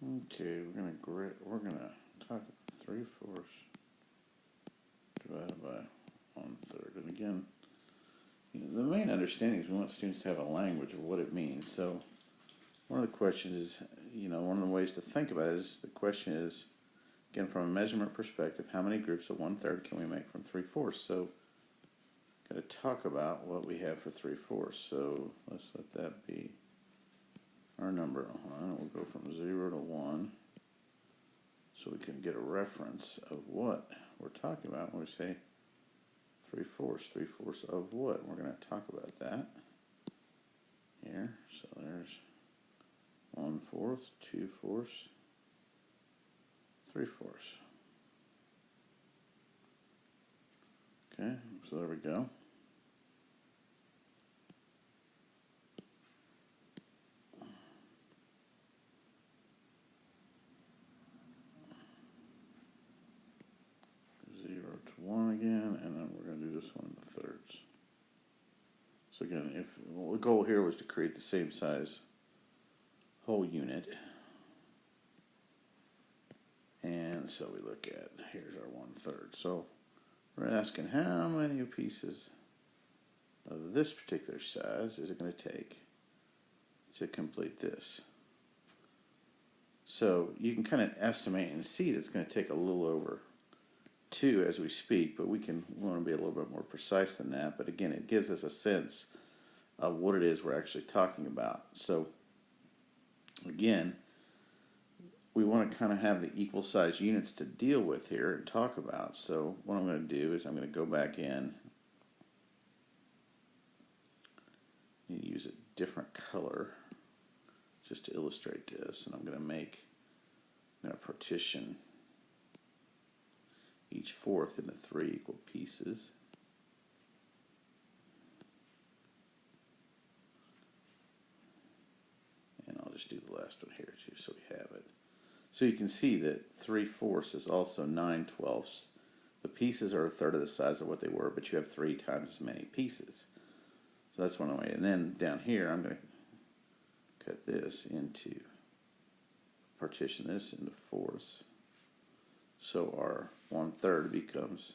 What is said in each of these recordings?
Okay, we're gonna talk 3/4 divided by 1/3. And again, the main understanding is we want students to have a language of what it means. So one of the questions is, one of the ways to think about it is the question is, again, from a measurement perspective, how many groups of 1/3 can we make from 3/4? So got to talk about what we have for 3/4. So let's let that be our number. We'll go from 0 to 1 so we can get a reference of what we're talking about when we say 3/4. 3/4 of what? We're going to talk about that here. So there's 1/4, 2/4, 3/4. Okay, so there we go. One again, and then we're going to do this one in the thirds. So again, the goal here was to create the same size whole unit. And so we look at, here's our 1/3. So we're asking how many pieces of this particular size is it going to take to complete this. So you can kind of estimate and see that it's going to take a little over 2 as we speak, but we want to be a little bit more precise than that. But again, it gives us a sense of what it is we're actually talking about. So again, we want to kind of have the equal size units to deal with here and talk about. So what I'm going to do is I'm going to go back in and use a different color just to illustrate this, and I'm going to partition each fourth into 3 equal pieces. And I'll just do the last one here too so we have it. So you can see that 3/4 is also 9/12. The pieces are a third of the size of what they were, but you have 3 times as many pieces. So that's one way. And then down here, I'm going to cut this into, partition this into fourths. So our 1/3 becomes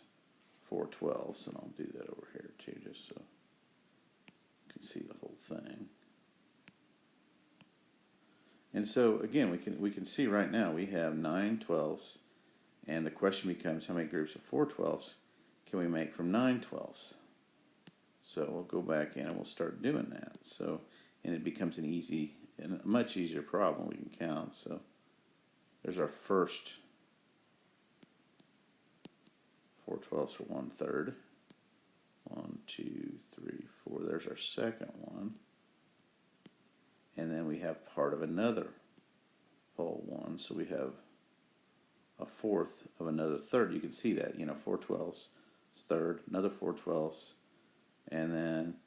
4/12, and I'll do that over here too, just so you can see the whole thing. And so again, we can see right now we have 9/12, and the question becomes how many groups of 4/12 can we make from 9/12? So we'll go back in and we'll start doing that. So, and it becomes a much easier problem we can count. So there's our first 4/12 for 1/3. 1, 2, 3, 4. There's our second one. And then we have part of another whole one. So we have a fourth of another third. You can see that, 4/12, third, another 4/12, and then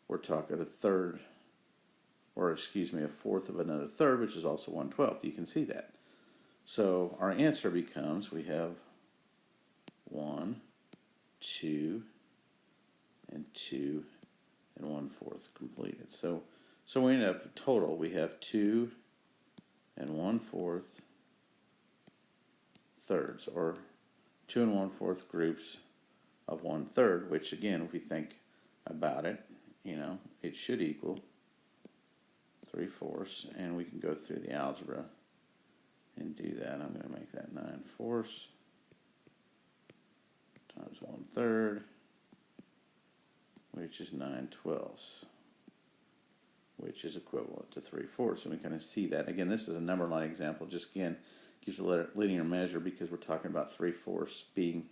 we're talking a fourth of another third, which is also 1/12. You can see that. So our answer becomes, we have 1, 2, and 2 and 1/4 completed. So we end up total, we have 2 and 1/4 thirds, or 2 and 1/4 groups of 1/3, which again, if we think about it, it should equal 3/4, and we can go through the algebra and do that. I'm going to make that 9/4 times 1/3, which is 9/12, which is equivalent to 3/4. And we kind of see that. Again, this is a number line example. Just again, gives a linear measure because we're talking about 3/4 being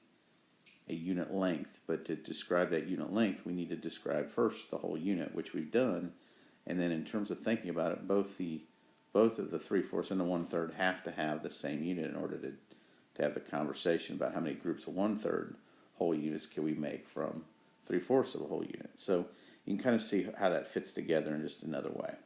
a unit length. But to describe that unit length, we need to describe first the whole unit, which we've done. And then in terms of thinking about it, both of the 3/4 and the 1/3 have to have the same unit in order to have the conversation about how many groups of 1/3 whole units can we make from 3/4 of a whole unit. So you can kind of see how that fits together in just another way.